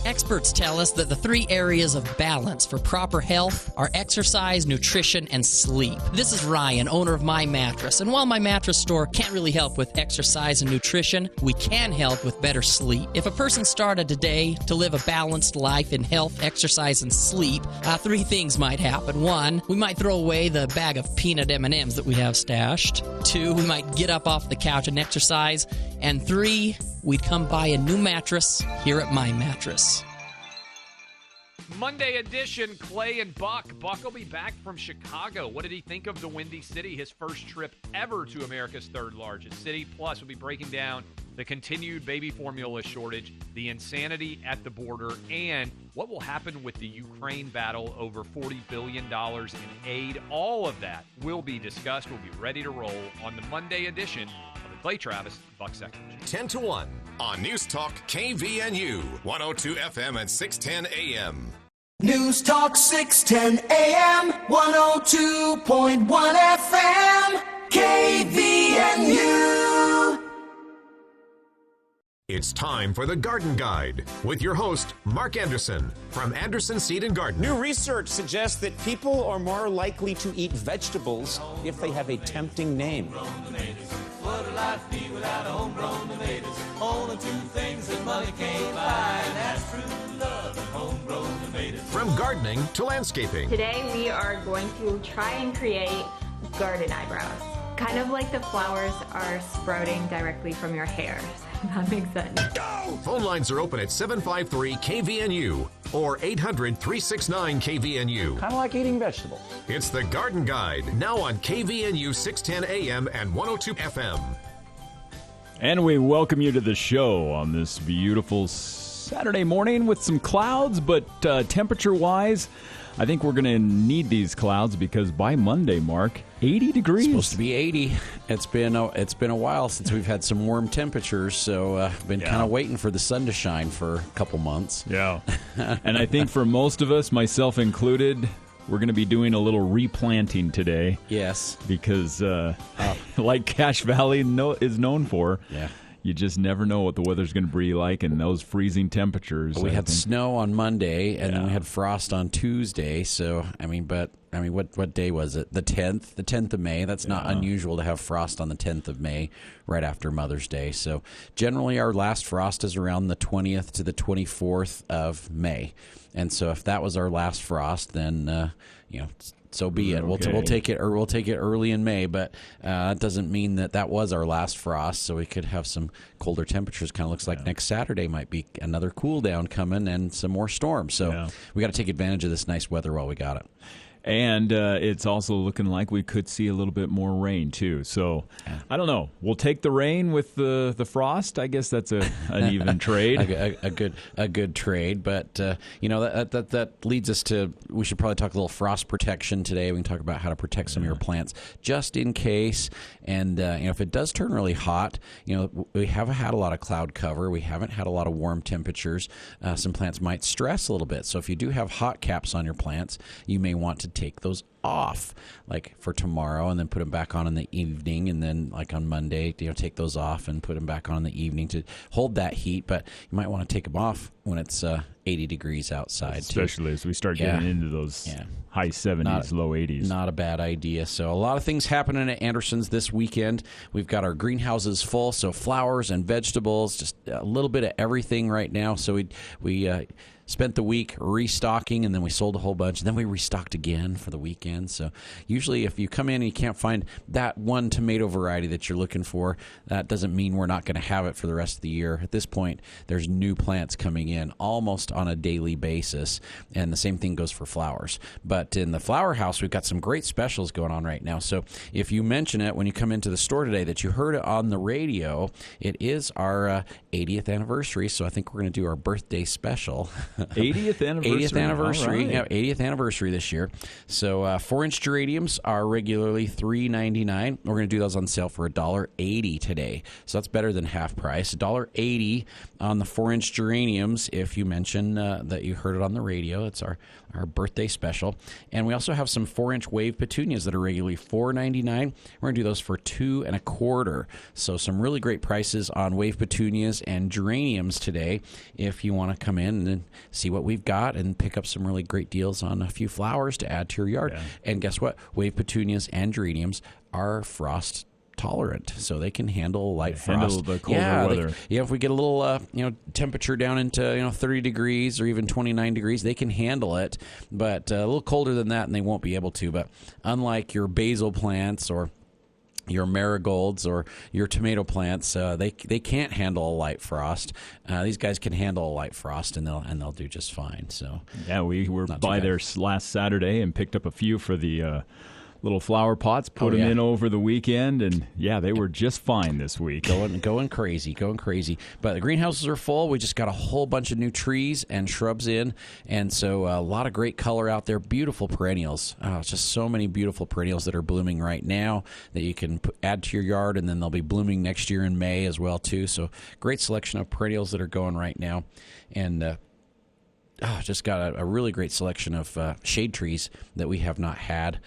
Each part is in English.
Experts tell us that the 3 areas of balance for proper health are exercise, nutrition, and sleep. This is Ryan, owner of My Mattress, and while My Mattress store can't really help with exercise and nutrition, we can help with better sleep. If a person started today to live a balanced life in health, exercise, and sleep, 3 things might happen. 1, we might throw away the bag of peanut M&Ms that we have stashed. 2, we might get up off the couch and exercise. And 3, we'd come buy a new mattress here at My Mattress. Monday edition, Clay and Buck. Buck will be back from Chicago. What did he think of the Windy City, his first trip ever to America's 3rd largest city? Plus, we'll be breaking down the continued baby formula shortage, the insanity at the border, and what will happen with the Ukraine battle over $40 billion in aid. All of that will be discussed. We'll be ready to roll on the Monday edition of the Clay Travis Buck Section. 10 to 1 on News Talk KVNU, 102 FM and 610 AM. News Talk 610 AM, 102.1 FM, KVNU. It's time for the Garden Guide with your host, Mark Anderson from Anderson Seed and Garden. New research suggests that people are more likely to eat vegetables if they have a tempting name. What would life be without homegrown tomatoes? Only 2 things that money can't buy, and that's true love and homegrown tomatoes. From gardening to landscaping. Today we are going to try and create garden eyebrows. Kind of like the flowers are sprouting directly from your hair. That makes sense. Go! Phone lines are open at 753-KVNU or 800-369-KVNU. Kind of like eating vegetables. It's the Garden Guide, now on KVNU 610 AM and 102 FM. And we welcome you to the show on this beautiful Saturday morning with some clouds, but temperature-wise, I think we're going to need these clouds because by Monday, Mark, 80 degrees. It's supposed to be 80. It's been a while since we've had some warm temperatures, so I've been kind of waiting for the sun to shine for a couple months. Yeah. And I think for most of us, myself included, we're going to be doing a little replanting today. Yes. Because like Cache Valley is known for. Yeah. You just never know what the weather's going to be like in those freezing temperatures. We had snow on Monday, and then we had frost on Tuesday. So, what day was it? The 10th of May. That's not unusual to have frost on the 10th of May, right after Mother's Day. So, generally, our last frost is around the 20th to the 24th of May. And so, if that was our last frost, then so be it. Okay. We'll take it early in May, but that doesn't mean that was our last frost. So we could have some colder temperatures. Kind of looks like next Saturday might be another cool down coming and some more storms. So we got to take advantage of this nice weather while we got it. And it's also looking like we could see a little bit more rain, too. So, I don't know. We'll take the rain with the frost. I guess that's an even trade. a good trade. But, that leads us to, we should probably talk a little frost protection today. We can talk about how to protect some of your plants just in case. And, if it does turn really hot, we haven't had a lot of cloud cover. We haven't had a lot of warm temperatures. Some plants might stress a little bit. So if you do have hot caps on your plants, you may want to take those off, like for tomorrow, and then put them back on in the evening, and then like on Monday, take those off and put them back on in the evening to hold that heat. But you might want to take them off when it's 80 degrees outside, especially as we start getting into those high 70s, low 80s. Not a bad idea. So a lot of things happening at Anderson's this weekend. We've got our greenhouses full, so flowers and vegetables, just a little bit of everything right now. So we spent the week restocking, and then we sold a whole bunch, and then we restocked again for the weekend. So usually if you come in and you can't find that one tomato variety that you're looking for, that doesn't mean we're not going to have it for the rest of the year. At this point, there's new plants coming in almost on a daily basis, and the same thing goes for flowers. But in the flower house, we've got some great specials going on right now. So if you mention it when you come into the store today that you heard it on the radio, it is our 80th anniversary, so I think we're going to do our birthday special. 80th anniversary. 80th anniversary. All right. Yeah, 80th anniversary this year. So 4-inch geraniums are regularly $3.99. We're going to do those on sale for $1.80 today. So that's better than half price. $1.80 on the 4-inch geraniums if you mention that you heard it on the radio. It's our birthday special. And we also have some 4-inch wave petunias that are regularly $4.99. We're going to do those for $2.25. So some really great prices on wave petunias and geraniums today if you want to come in and see what we've got and pick up some really great deals on a few flowers to add to your yard. Yeah. And guess what? Wave petunias and geraniums are frost tolerant, so they can handle light frost. Handle the colder weather. If we get a little temperature down into 30 degrees or even 29 degrees, they can handle it. But a little colder than that, and they won't be able to. But unlike your basil plants or your marigolds or your tomato plants, they can't handle a light frost. These guys can handle a light frost, and they'll do just fine. So yeah, we were by there last Saturday and picked up a few for the little flower pots, put them in over the weekend, and yeah, they were just fine this week. Going crazy. But the greenhouses are full. We just got a whole bunch of new trees and shrubs in, and so a lot of great color out there. Beautiful perennials. Just so many beautiful perennials that are blooming right now that you can add to your yard, and then they'll be blooming next year in May as well too. So great selection of perennials that are going right now, and just got a really great selection of shade trees that we have not had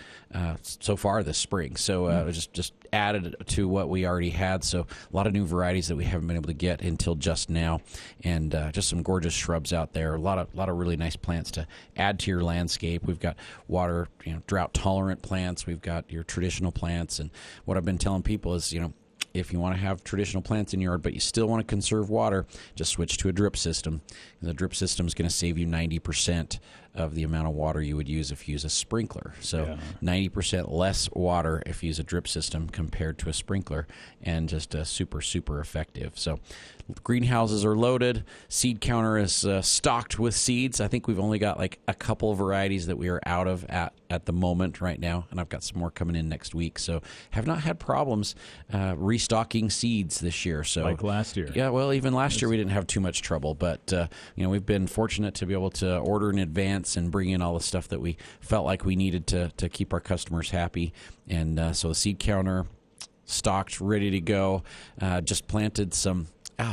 so far this spring. So just added to what we already had. So a lot of new varieties that we haven't been able to get until just now, and just some gorgeous shrubs out there. A lot of really nice plants to add to your landscape. We've got water, drought tolerant plants. We've got your traditional plants, and what I've been telling people is, if you want to have traditional plants in your yard, but you still want to conserve water, just switch to a drip system. The drip system is going to save you 90% of the amount of water you would use if you use a sprinkler. So 90% less water if you use a drip system compared to a sprinkler, and just super, super effective. So greenhouses are loaded. Seed counter is stocked with seeds. I think we've only got like a couple of varieties that we are out of at the moment right now, and I've got some more coming in next week. So have not had problems restocking seeds this year. So like last year. Yeah, well, even last year we didn't have too much trouble, but we've been fortunate to be able to order in advance and bring in all the stuff that we felt like we needed to keep our customers happy. And so the seed counter stocked, ready to go. Just planted some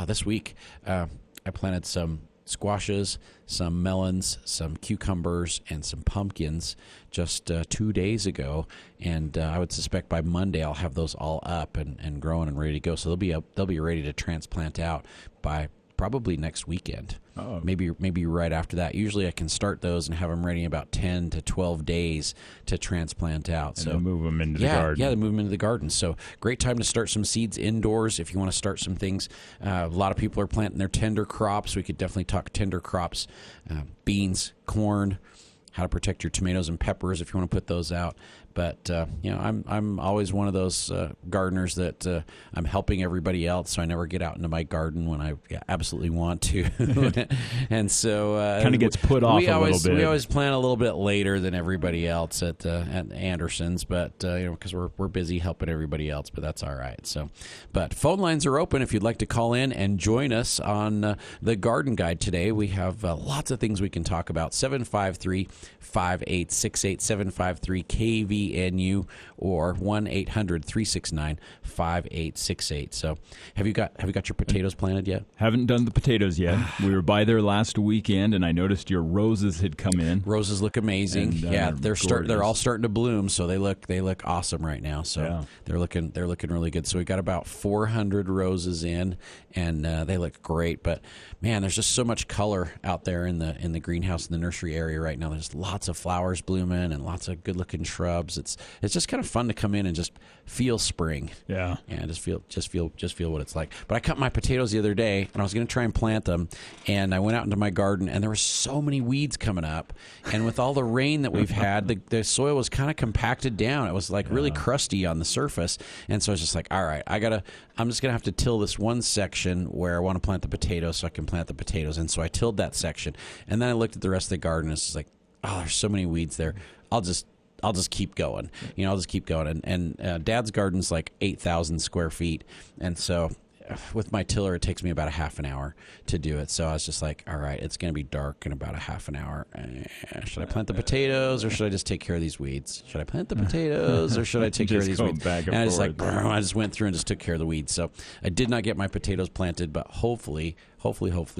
this week. I planted some squashes, some melons, some cucumbers, and some pumpkins just 2 days ago, and I would suspect by Monday I'll have those all up and growing and ready to go. So they'll be ready to transplant out by probably next weekend. Oh. Maybe right after that. Usually I can start those and have them ready in about 10 to 12 days to transplant out. And move them into the garden. Yeah, they move them into the garden. So great time to start some seeds indoors if you want to start some things. A lot of people are planting their tender crops. We could definitely talk tender crops, beans, corn, how to protect your tomatoes and peppers if you want to put those out. But I'm always one of those gardeners that I'm helping everybody else, so I never get out into my garden when I absolutely want to. And so kind of gets put off a little bit. We always plant a little bit later than everybody else at Anderson's, but because we're busy helping everybody else, but that's all right. So, but phone lines are open if you'd like to call in and join us on the Garden Guide today. We have lots of things we can talk about. 753-5868, 753-KVNU, or 1-800-369-5868. So have you got your potatoes planted yet? Haven't done the potatoes yet. We were by there last weekend, and I noticed your roses had come in. Roses look amazing. And, they're all starting to bloom, so they look awesome right now. So they're looking really good. So we got about 400 roses in, and they look great. But man, there's just so much color out there in the greenhouse in the nursery area right now. There's lots of flowers blooming and lots of good looking shrubs. It's just kind of fun to come in and just feel spring. Yeah. And just feel what it's like. But I cut my potatoes the other day, and I was going to try and plant them, and I went out into my garden, and there were so many weeds coming up. And with all the rain that we've had, the soil was kind of compacted down. It was like really crusty on the surface. And so I was just like, all right, I'm just going to have to till this one section where I want to plant the potatoes so I can plant the potatoes. And so I tilled that section. And then I looked at the rest of the garden, and it's just like, oh, there's so many weeds there. I'll just keep going. I'll just keep going. And Dad's garden's like 8,000 square feet. And so with my tiller, it takes me about a half an hour to do it. So I was just like, all right, it's going to be dark in about a half an hour. Should I plant the potatoes or should I just take care of these weeds? Should I plant the potatoes or should I take care of these weeds? Back and I was forth. like, I just went through and just took care of the weeds. So I did not get my potatoes planted, but hopefully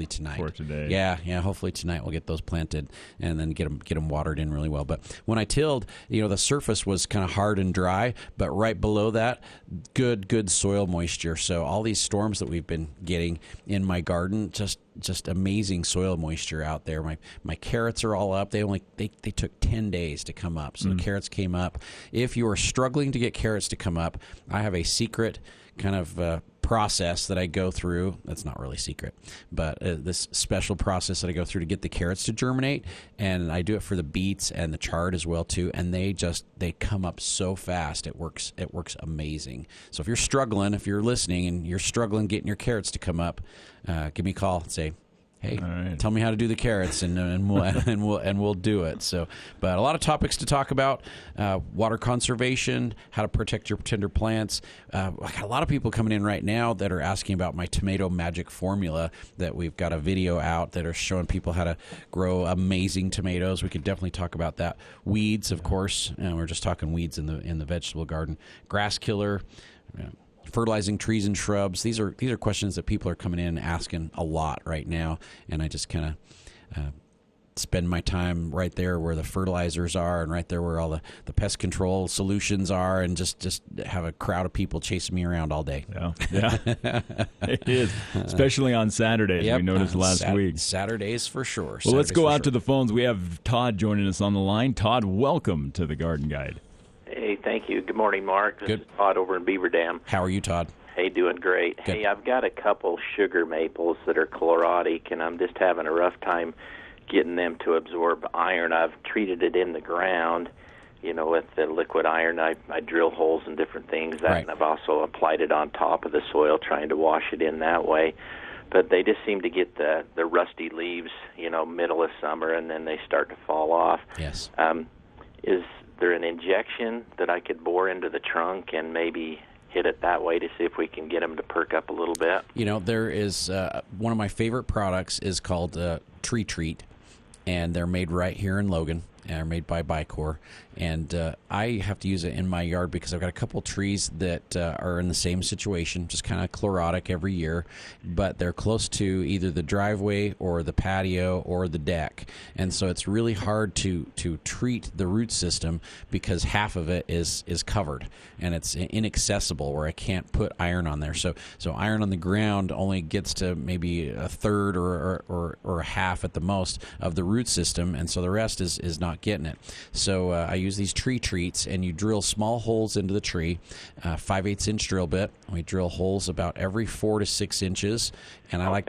tonight. For today. Yeah. Hopefully tonight we'll get those planted and then get them watered in really well. But when I tilled, the surface was kind of hard and dry, but right below that, good soil moisture. So all these storms that we've been getting in my garden, just amazing soil moisture out there. My carrots are all up. They took 10 days to come up. So the carrots came up. If you are struggling to get carrots to come up, I have a secret kind of process that I go through. That's not really secret, but this special process that I go through to get the carrots to germinate, and I do it for the beets and the chard as well too, and they come up so fast. It works amazing. So if you're struggling, if you're listening and you're struggling getting your carrots to come up, give me a call and say, hey, tell me how to do the carrots, and we'll do it. So, but a lot of topics to talk about: water conservation, how to protect your tender plants. I got a lot of people coming in right now that are asking about my tomato magic formula. That we've got a video out that are showing people how to grow amazing tomatoes. We could definitely talk about that. Weeds, of course. We're just talking weeds in the vegetable garden. Grass killer. Fertilizing trees and shrubs. These are questions that people are coming in and asking a lot right now, and I just kind of spend my time right there where the fertilizers are and right there where all the pest control solutions are, and just have a crowd of people chasing me around all day. Yeah. It is, especially on Saturdays. Yep. We noticed last week. Saturdays for sure. Well, let's go out to the phones. We have Todd joining us on the line. Todd, welcome to the Garden Guide. Hey, thank you. Good morning, Mark. This Good. is Todd over in Beaver Dam. How are you, Todd? Hey, doing great. Good. Hey, I've got a couple sugar maples that are chlorotic, and I'm just having a rough time getting them to absorb iron. I've treated it in the ground, with the liquid iron. I drill holes and different things. Right. And I've also applied it on top of the soil, trying to wash it in that way. But they just seem to get the rusty leaves, middle of summer, and then they start to fall off. Yes. Is there an injection that I could bore into the trunk and maybe hit it that way to see if we can get them to perk up a little bit? There is one of my favorite products is called Tree Treat, and they're made right here in Logan. They're made by Bicor, and I have to use it in my yard because I've got a couple trees that are in the same situation, just kind of chlorotic every year, but they're close to either the driveway or the patio or the deck, and so it's really hard to treat the root system because half of it is covered, and it's inaccessible where I can't put iron on there. So iron on the ground only gets to maybe a third or a half at the most of the root system, and so the rest is not getting it. So I use these tree treats, and you drill small holes into the tree, 5/8 inch drill bit. We drill holes about every 4 to 6 inches, and I like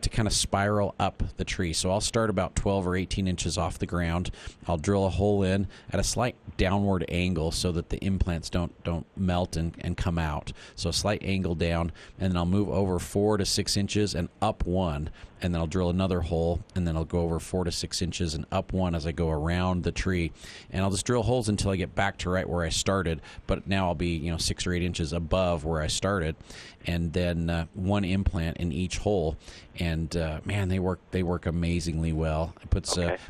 to kind of spiral up the tree. So I'll start about 12 or 18 inches off the ground. I'll drill a hole in at a slight downward angle so that the implants don't melt and come out. So a slight angle down, and then I'll move over 4 to 6 inches and up one, and then I'll drill another hole, and then I'll go over 4 to 6 inches and up one as I go around the tree. And I'll just drill holes until I get back to right where I started, but now I'll be 6 or 8 inches above where I started, and then one implant in each hole. And man, they work amazingly well. It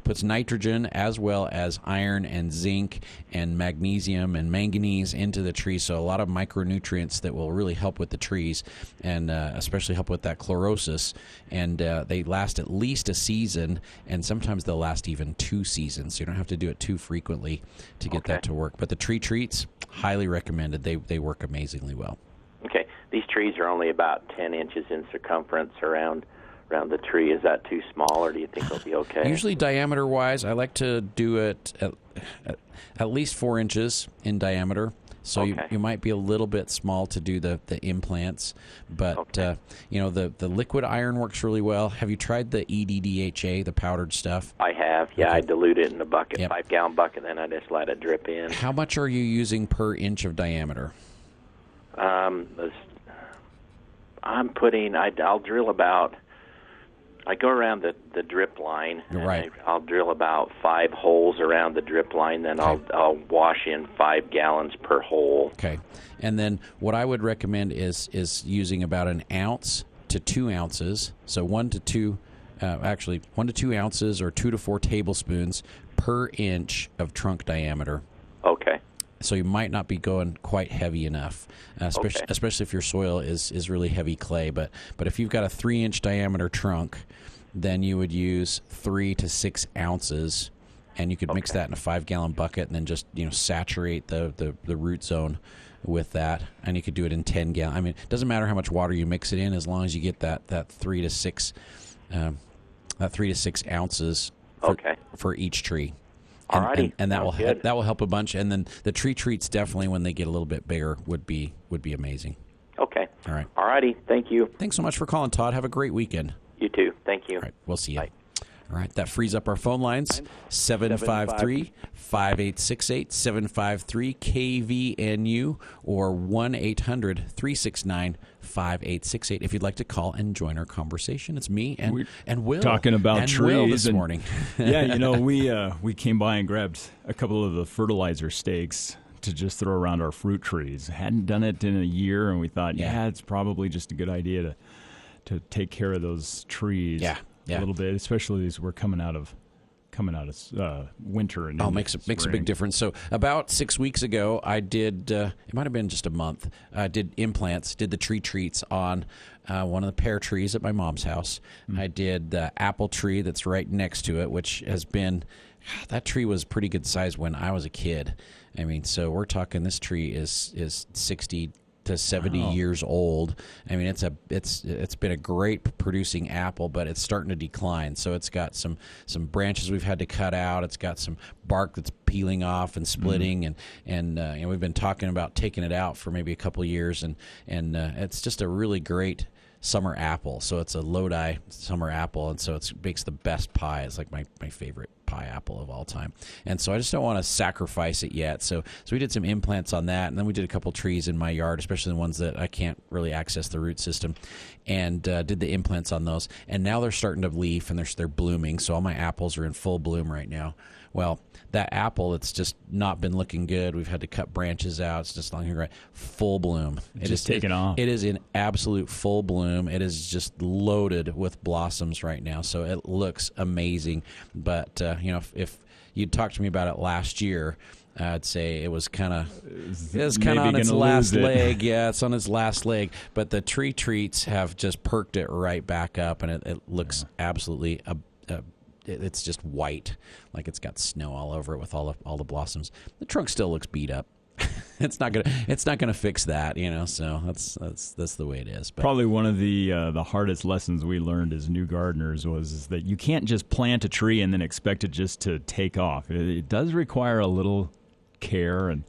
puts nitrogen as well as iron and zinc and magnesium and manganese into the tree, so a lot of micronutrients that will really help with the trees, and especially help with that chlorosis. And they last at least a season, and sometimes they'll last even 2 seasons, so you don't have to do it too frequently to get that to work. But the tree treats, highly recommended. They work amazingly well. Okay. These trees are only about 10 inches in circumference around the tree. Is that too small, or do you think they'll be okay? Usually diameter-wise, I like to do it at least 4 inches in diameter. So you might be a little bit small to do the implants, but the liquid iron works really well. Have you tried the EDDHA, the powdered stuff? I have. Yeah, okay. I dilute it in a bucket, 5-gallon bucket, then I just let it drip in. How much are you using per inch of diameter? I'll drill about I go around the drip line. Right. I'll drill about 5 holes around the drip line. Then I'll wash in 5 gallons per hole. Okay. And then what I would recommend is using about an ounce to 2 ounces. So 1 to 2 ounces or 2 to 4 tablespoons per inch of trunk diameter. Okay. So you might not be going quite heavy enough, especially if your soil is really heavy clay. But if you've got a 3-inch diameter trunk, then you would use 3 to 6 ounces, and you could mix that in a 5-gallon bucket, and then just saturate the root zone with that, and you could do it in 10 gallons. I mean, it doesn't matter how much water you mix it in, as long as you get that 3 to 6 ounces for each tree. And that will help a bunch. And then the tree treats definitely, when they get a little bit bigger, would be amazing. Okay. All right. All righty. Thank you. Thanks so much for calling, Todd. Have a great weekend. You too. Thank you. All right. We'll see you. Bye. All right. That frees up our phone lines. 753-5868, 753-KVNU, or 1-800-369-5868. If you'd like to call and join our conversation, it's me and Will. Talking about and trees Will this morning. Yeah, we came by and grabbed a couple of the fertilizer stakes to just throw around our fruit trees. Hadn't done it in a year, and we thought, it's probably just a good idea to take care of those trees a little bit, especially as we're coming out of winter. And makes a big difference. So about 6 weeks ago, I did, it might have been just a month, I did implants, did the tree treats on one of the pear trees at my mom's house. I did the apple tree that's right next to it, which has been, that tree was pretty good size when I was a kid. I mean, so we're talking, this tree is 60 to 70 years old. I mean, it's been a great producing apple, but it's starting to decline. So it's got some branches we've had to cut out. It's got some bark that's peeling off and splitting, and we've been talking about taking it out for maybe a couple of years, and it's just a really great summer apple. So it's a Lodi summer apple, and so it makes the best pie. It's like my favorite pie apple of all time. And so I just don't want to sacrifice it yet. So we did some implants on that, and then we did a couple trees in my yard, especially the ones that I can't really access the root system, and did the implants on those. And now they're starting to leaf, and they're blooming. So all my apples are in full bloom right now. Well, that apple, it's just not been looking good. We've had to cut branches out. It's just not looking right. Full bloom. It is taking off. It is in absolute full bloom. It is just loaded with blossoms right now. So it looks amazing. But, if you'd talked to me about it last year, I'd say it was kind of on its last leg. Yeah, it's on its last leg. But the tree treats have just perked it right back up, and it looks absolutely it's just white, like it's got snow all over it with all the blossoms. The trunk still looks beat up. It's not gonna fix that, So that's the way it is. But probably one of the hardest lessons we learned as new gardeners was that you can't just plant a tree and then expect it just to take off. It does require a little care and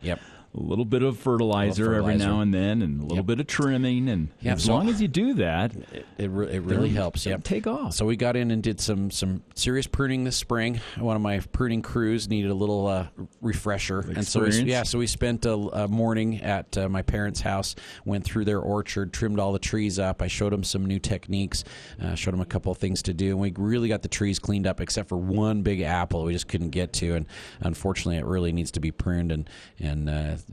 a little bit of fertilizer every now and then, and a little bit of trimming, and as long as you do that, it really helps. Take off. So we got in and did some serious pruning this spring. One of my pruning crews needed a little refresher, and so we spent a morning at my parents' house, went through their orchard, trimmed all the trees up. I showed them some new techniques, showed them a couple of things to do, and we really got the trees cleaned up, except for one big apple we just couldn't get to, and unfortunately it really needs to be pruned, and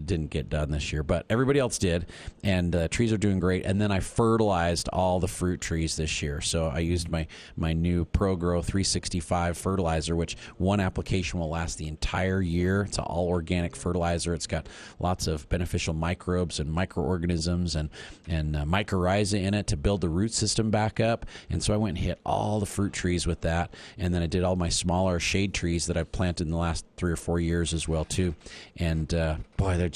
didn't get done this year, but everybody else did, and trees are doing great. And then I fertilized all the fruit trees this year, so I used my new ProGrow 365 fertilizer, which one application will last the entire year. It's an all organic fertilizer. It's got lots of beneficial microbes and microorganisms and mycorrhiza in it to build the root system back up. And so I went and hit all the fruit trees with that, and then I did all my smaller shade trees that I've planted in the last 3 or 4 years as well too. And boy, they're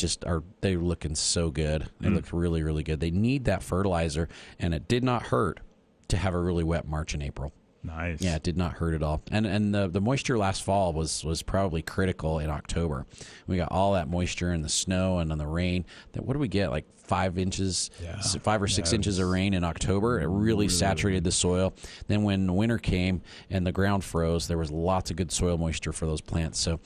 looking so good. They look really, really good. They need that fertilizer, and it did not hurt to have a really wet March and April. Nice. Yeah, it did not hurt at all. And the moisture last fall was probably critical in October. We got all that moisture and the snow and on the rain. What did we get? Like 5 inches, 5 or 6 inches of rain in October. It really saturated the soil. Then when winter came and the ground froze, there was lots of good soil moisture for those plants. So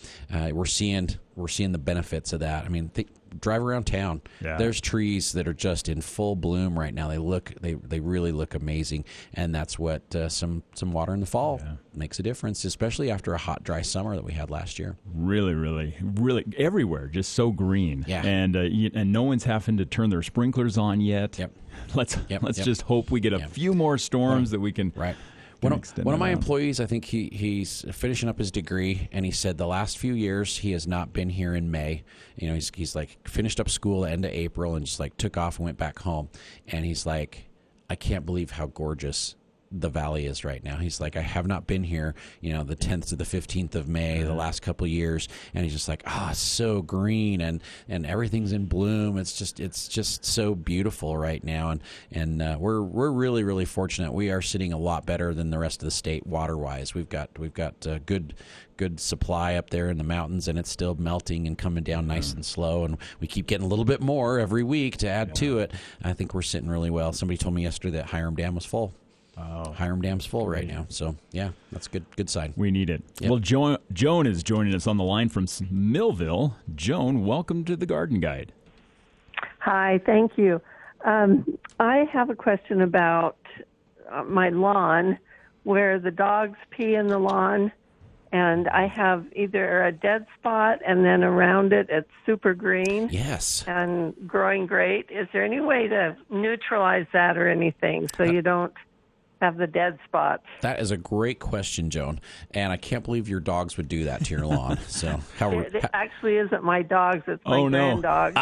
we're seeing we're seeing the benefits of that. I mean, drive around town. Yeah. There's trees that are just in full bloom right now. They really look amazing, and that's what some water in the fall makes a difference, especially after a hot, dry summer that we had last year. Really, really, really everywhere, just so green. Yeah. And no one's having to turn their sprinklers on yet. Yep. Let's just hope we get a few more storms that we can. Right. One of my employees, I think he's finishing up his degree, and he said the last few years he has not been here in May. You know, he's like finished up school end of April and just like took off and went back home. And he's like, I can't believe how gorgeous the valley is right now. He's like, I have not been here, the 10th to the 15th of May the last couple of years, and he's just like, it's so green and everything's in bloom. It's just so beautiful right now, and we're really, really fortunate. We are sitting a lot better than the rest of the state water wise. We've got good supply up there in the mountains, and it's still melting and coming down nice and slow, and we keep getting a little bit more every week to add to it. I think we're sitting really well. Somebody told me yesterday that Hiram Dam was full. Hiram Dam's full right now. So, yeah, that's a good sign. We need it. Yep. Well, Joan is joining us on the line from Millville. Joan, welcome to the Garden Guide. Hi, thank you. I have a question about my lawn where the dogs pee in the lawn, and I have either a dead spot and then around it it's super green. Yes. And growing great. Is there any way to neutralize that or anything so you don't have the dead spots? That is a great question, Joan, and I can't believe your dogs would do that to your lawn. So it actually isn't my dogs; it's my grand dogs.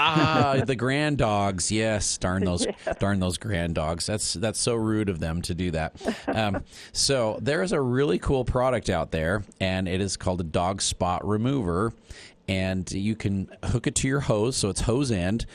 The grand dogs. Yes, darn those grand dogs. That's so rude of them to do that. So there is a really cool product out there, and it is called a dog spot remover. And you can hook it to your hose, so it's hose end.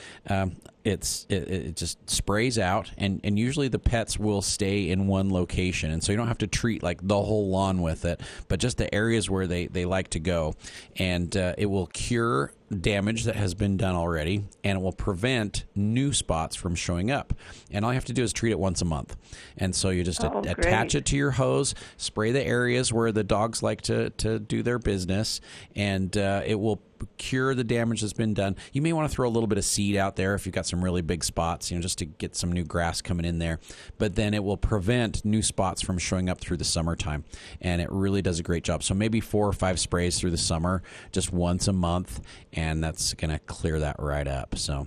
It just sprays out, and usually the pets will stay in one location, and so you don't have to treat like the whole lawn with it, but just the areas where they like to go, and it will cure damage that has been done already, and it will prevent new spots from showing up. And all you have to do is treat it once a month. And so you just attach it to your hose, spray the areas where the dogs like to do their business, and it will cure the damage that's been done. You may want to throw a little bit of seed out there if you've got some really big spots, just to get some new grass coming in there. But then it will prevent new spots from showing up through the summertime. And it really does a great job. So maybe 4 or 5 sprays through the summer, just once a month, and that's going to clear that right up. So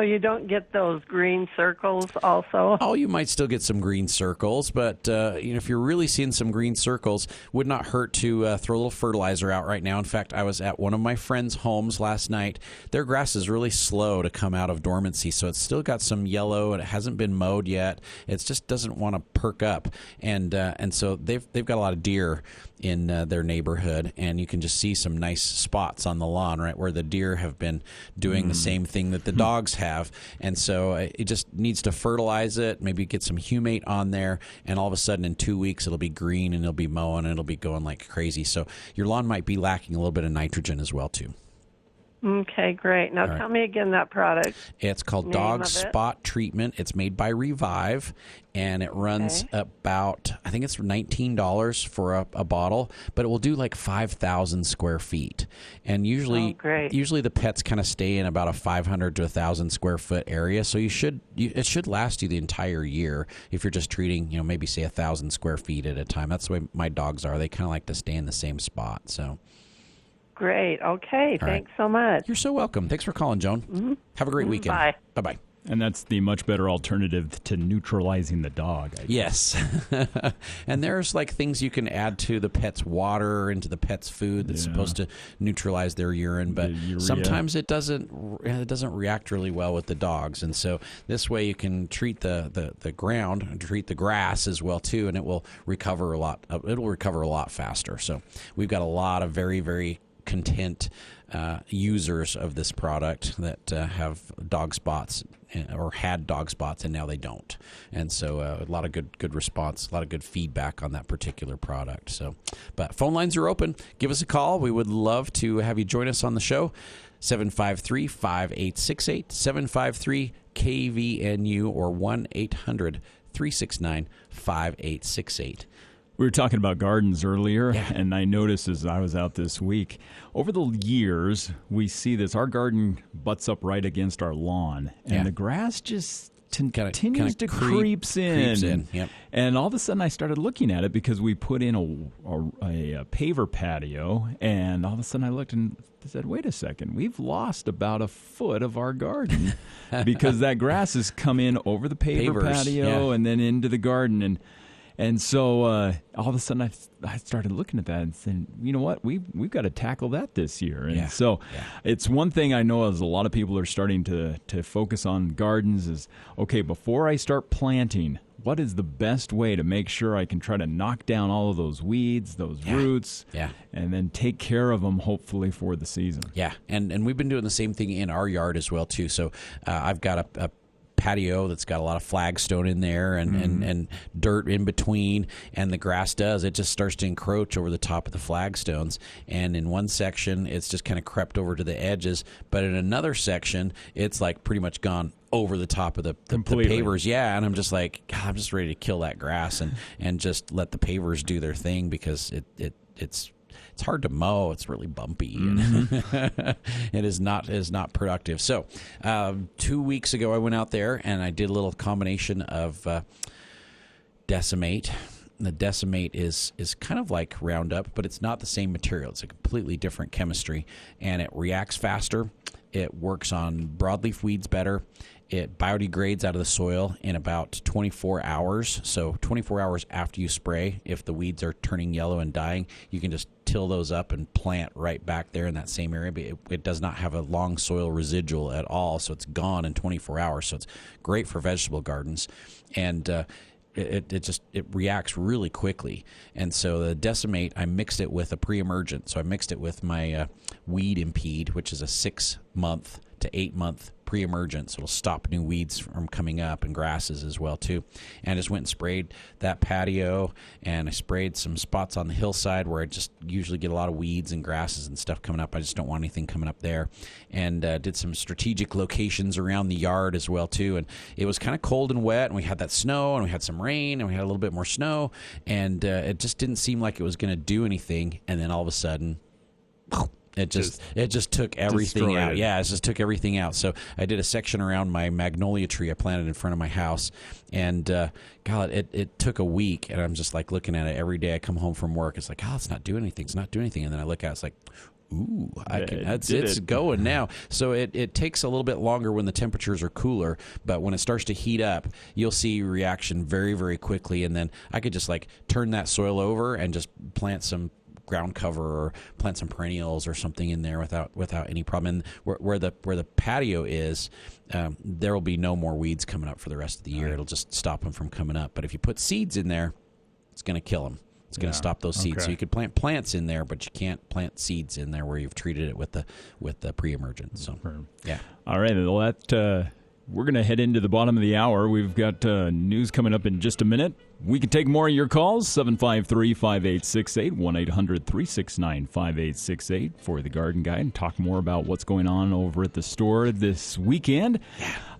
you don't get those green circles also? Oh, you might still get some green circles, but if you're really seeing some green circles, would not hurt to throw a little fertilizer out right now. In fact, I was at one of my friends' homes last night. Their grass is really slow to come out of dormancy, so it's still got some yellow, and it hasn't been mowed yet. It just doesn't want to perk up, and so they've got a lot of deer in their neighborhood, and you can just see some nice spots on the lawn, right, where the deer have been doing the same thing that the dogs have. And so it just needs to fertilize it, maybe get some humate on there, and all of a sudden in 2 weeks it'll be green, and it'll be mowing, and it'll be going like crazy. So your lawn might be lacking a little bit of nitrogen as well, too. Okay, great. Now tell me again that product. It's called Dog Spot Treatment. It's made by Revive, and it runs about, I think it's $19 for a bottle, but it will do like 5,000 square feet. And usually the pets kind of stay in about a 500 to 1,000 square foot area, so it should last you the entire year if you're just treating, maybe say 1,000 square feet at a time. That's the way my dogs are. They kind of like to stay in the same spot, so... Great. Okay. Thanks so much. You're so welcome. Thanks for calling, Joan. Mm-hmm. Have a great weekend. Bye. Bye-bye. And that's the much better alternative to neutralizing the dog. Yes. And there's like things you can add to the pet's water, into the pet's food that's supposed to neutralize their urine, but sometimes it doesn't react really well with the dogs. And so this way you can treat the ground and treat the grass as well too, and it will recover a lot. It'll recover a lot faster. So we've got a lot of very, very content users of this product that have dog spots or had dog spots, and now they don't. And so a lot of good response, a lot of good feedback on that particular product. So, but phone lines are open. Give us a call. We would love to have you join us on the show. 753-5868, 753-KVNU, or 1-800-369-5868. We were talking about gardens earlier, Yeah. and I noticed as I was out this week, over the years, we see this. Our garden butts up right against our lawn, and the grass just continues to creeps in. Yep. And all of a sudden I started looking at it because we put in a paver patio, and all of a sudden I looked and said, wait a second, we've lost about a foot of our garden because that grass has come in over the paver patio and then into the garden. And so all of a sudden I started looking at that and saying, you know what, we've got to tackle that this year. And so it's one thing I know as a lot of people are starting to focus on gardens is, okay, before I start planting, what is the best way to make sure I can try to knock down all of those weeds, those roots, and then take care of them hopefully for the season. Yeah, and we've been doing the same thing in our yard as well, too. So I've got a patio that's got a lot of flagstone in there and dirt in between, and the grass it just starts to encroach over the top of the flagstones, and in one section it's just kind of crept over to the edges, but in another section it's like pretty much gone over the top of the pavers. Yeah, and I'm just like, God, I'm just ready to kill that grass and just let the pavers do their thing because it's hard to mow. It's really bumpy. And it is not productive. So 2 weeks ago, I went out there and I did a little combination of Decimate. The Decimate is kind of like Roundup, but it's not the same material. It's a completely different chemistry, and it reacts faster. It works on broadleaf weeds better. It biodegrades out of the soil in about 24 hours. So 24 hours after you spray, if the weeds are turning yellow and dying, you can just till those up and plant right back there in that same area. But it does not have a long soil residual at all, so it's gone in 24 hours. So it's great for vegetable gardens. And it reacts really quickly. And so the Decimate, I mixed it with a pre-emergent. So I mixed it with my Weed Impede, which is a 6-month to 8-month pre-emergent, so it'll stop new weeds from coming up and grasses as well too. And I just went and sprayed that patio, and I sprayed some spots on the hillside where I just usually get a lot of weeds and grasses and stuff coming up. I just don't want anything coming up there. And did some strategic locations around the yard as well too. And it was kind of cold and wet, and we had that snow, and we had some rain, and we had a little bit more snow, and it just didn't seem like it was going to do anything. And then all of a sudden, it just took everything out. Yeah, it just took everything out. So I did a section around my magnolia tree I planted in front of my house, and God, it took a week, and I'm just like looking at it every day. I come home from work, it's like, oh, it's not doing anything. It's not doing anything. And then I look at it, it's like, ooh, it's going now. So it takes a little bit longer when the temperatures are cooler, but when it starts to heat up, you'll see reaction very, very quickly. And then I could just like turn that soil over and just plant some ground cover or plant some perennials or something in there without any problem. And where the patio is, there will be no more weeds coming up for the rest of the year. It'll just stop them from coming up. But if you put seeds in there, it's going to kill them. It's going to stop those seeds. Okay. So you could plant plants in there, but you can't plant seeds in there where you've treated it with the pre-emergent. So yeah. All right. Well, we're going to head into the bottom of the hour. We've got news coming up in just a minute. We can take more of your calls, 753-5868, 1-800-369-5868 for the Garden Guide, and talk more about what's going on over at the store this weekend.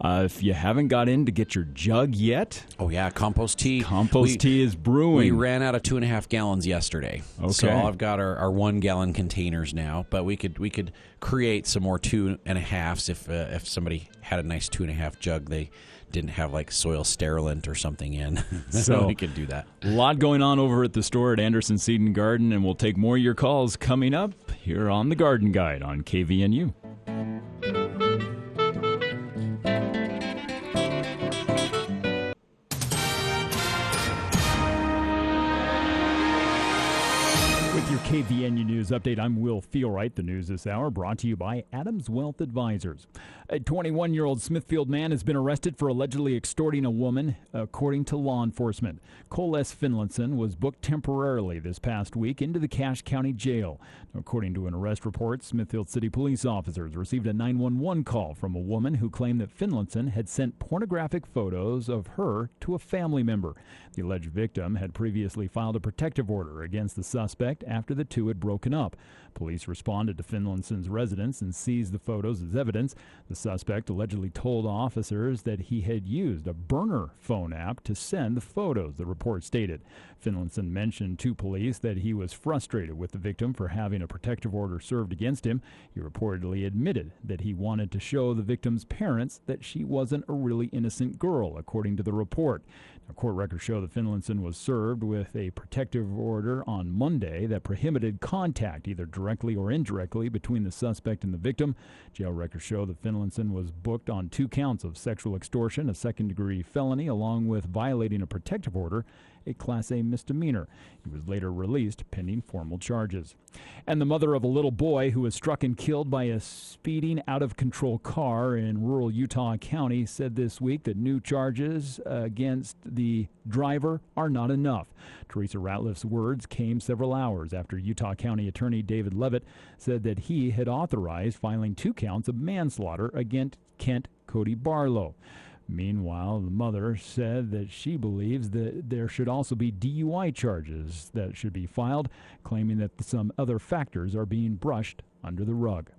If you haven't got in to get your jug yet. Oh, yeah, compost tea. Compost tea is brewing. We ran out of 2.5 gallons yesterday. Okay. So I've got our 1-gallon containers now, but we could create some more 2.5s if somebody had a nice 2.5 jug they didn't have like soil sterilant or something in. So we could do that. A lot going on over at the store at Anderson Seed and Garden, and we'll take more of your calls coming up here on the Garden Guide on KVNU. With your KVNU News Update, I'm Will Feelwright. The news this hour brought to you by Adams Wealth Advisors. A 21-year-old Smithfield man has been arrested for allegedly extorting a woman, according to law enforcement. Cole S. Finlinson was booked temporarily this past week into the Cache County Jail. According to an arrest report, Smithfield City police officers received a 911 call from a woman who claimed that Finlinson had sent pornographic photos of her to a family member. The alleged victim had previously filed a protective order against the suspect after after the two had broken up. Police responded to Finlayson's residence and seized the photos as evidence. The suspect allegedly told officers that he had used a burner phone app to send the photos, the report stated. Finlayson mentioned to police that he was frustrated with the victim for having a protective order served against him. He reportedly admitted that he wanted to show the victim's parents that she wasn't a really innocent girl, according to the report. Now, court records show that Finlayson was served with a protective order on Monday that prohibited contact, either directly or indirectly, between the suspect and the victim. Jail records show that Finlayson was booked on 2 counts of sexual extortion, a second-degree felony, along with violating a protective order, a Class A misdemeanor. He was later released pending formal charges. And the mother of a little boy who was struck and killed by a speeding, out-of-control car in rural Utah County said this week that new charges against the driver are not enough. Teresa Ratliff's words came several hours after Utah County Attorney David Levitt said that he had authorized filing 2 counts of manslaughter against Kent Cody Barlow. Meanwhile, the mother said that she believes that there should also be DUI charges that should be filed, claiming that some other factors are being brushed under the rug.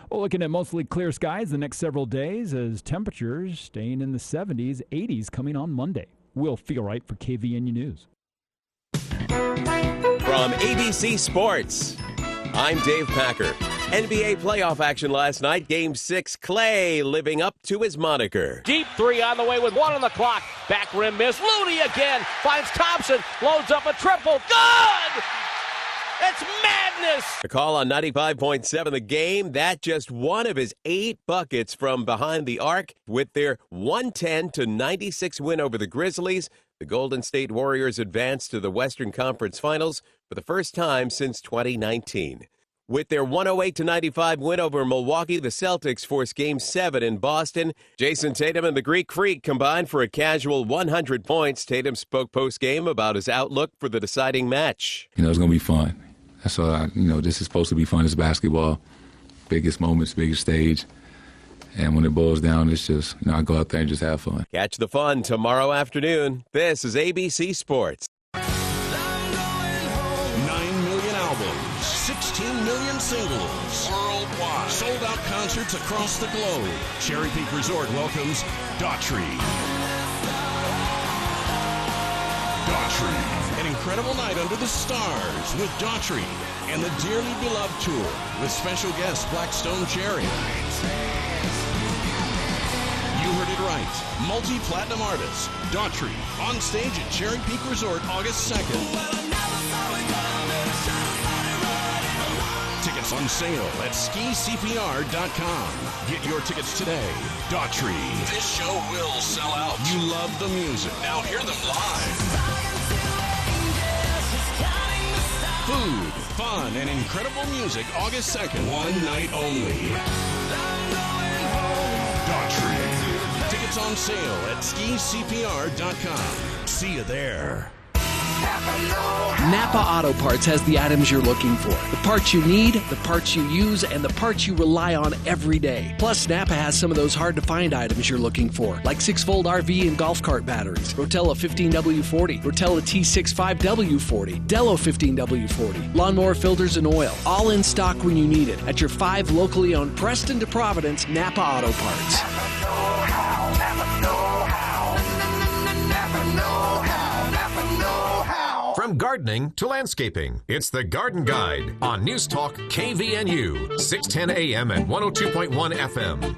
Well, looking at mostly clear skies the next several days as temperatures staying in the 70s, 80s coming on Monday. Will Feel-Right for KVNU News. From ABC Sports, I'm Dave Packer. NBA playoff action last night. Game 6, Clay living up to his moniker. Deep 3 on the way with 1 on the clock. Back rim miss. Looney again. Finds Thompson. Loads up a triple. Good! It's madness! A call on 95.7 The Game. That just one of his 8 buckets from behind the arc. With their 110-96 win over the Grizzlies, the Golden State Warriors advanced to the Western Conference Finals for the first time since 2019. With their 108-95 win over Milwaukee, the Celtics forced Game 7 in Boston. Jason Tatum and the Greek Freak combined for a casual 100 points. Tatum spoke post-game about his outlook for the deciding match. It's going to be fun. That's all. This is supposed to be fun. It's basketball. Biggest moments, biggest stage. And when it boils down, it's just, I go out there and just have fun. Catch the fun tomorrow afternoon. This is ABC Sports. 9 million albums, 16 million singles, worldwide, sold-out concerts across the globe. Cherry Peak Resort welcomes Daughtry. Daughtry, an incredible night under the stars with Daughtry and the Dearly Beloved Tour with special guest Blackstone Cherry. You heard it right. Multi-platinum artist, Daughtry, on stage at Cherry Peak Resort August 2nd. Tickets on sale at skicpr.com. Get your tickets today. Daughtry. This show will sell out. You love the music. Now hear them live. Food, fun, and incredible music August 2nd. One night only. Daughtry. Tickets on sale at skicpr.com. See you there. Napa Auto Parts has the items you're looking for. The parts you need, the parts you use, and the parts you rely on every day. Plus, Napa has some of those hard-to-find items you're looking for, like 6-fold RV and golf cart batteries, Rotella 15W40, Rotella T65W40, Dello 15W40, lawnmower filters and oil, all in stock when you need it at your 5 locally owned Preston to Providence Napa Auto Parts. From gardening to landscaping, it's the Garden Guide on News Talk KVNU, 610 AM and 102.1 FM.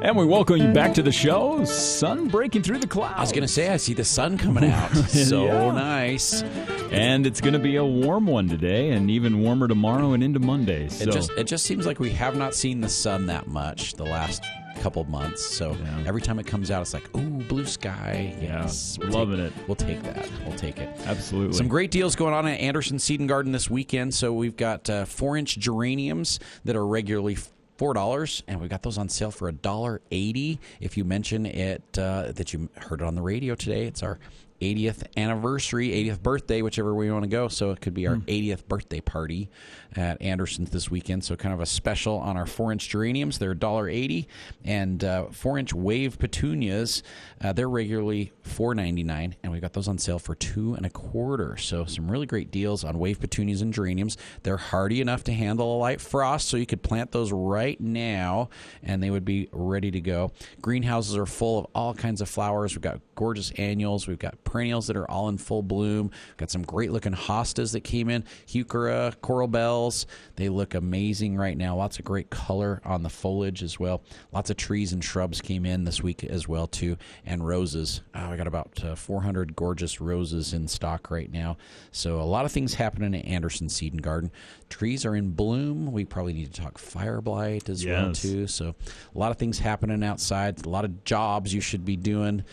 And we welcome you back to the show. Sun breaking through the clouds. I was going to say, I see the sun coming out. So nice. And it's going to be a warm one today and even warmer tomorrow and into Monday. So. It just seems like we have not seen the sun that much the last couple months. So every time it comes out, it's like, ooh, blue sky. Yes. Loving it. We'll take that. We'll take it. Absolutely. Some great deals going on at Anderson Seed and Garden this weekend. So we've got 4-inch geraniums that are regularly $4, and we got those on sale for $1.80. If you mention it that you heard it on the radio today, it's our 80th anniversary, 80th birthday, whichever way you want to go. So it could be our 80th birthday party at Anderson's this weekend. So kind of a special on our 4-inch geraniums. They're $1.80. And 4-inch wave petunias, they're regularly $4.99. And we've got those on sale for $2.25. So some really great deals on wave petunias and geraniums. They're hardy enough to handle a light frost, so you could plant those right now, and they would be ready to go. Greenhouses are full of all kinds of flowers. We've got gorgeous annuals. We've got perennials that are all in full bloom. We've got some great-looking hostas that came in. Heuchera, coral bells. They look amazing right now. Lots of great color on the foliage as well. Lots of trees and shrubs came in this week as well, too, and roses. We got about 400 gorgeous roses in stock right now. So a lot of things happening at Anderson Seed and Garden. Trees are in bloom. We probably need to talk fire blight as well, too. So a lot of things happening outside. A lot of jobs you should be doing.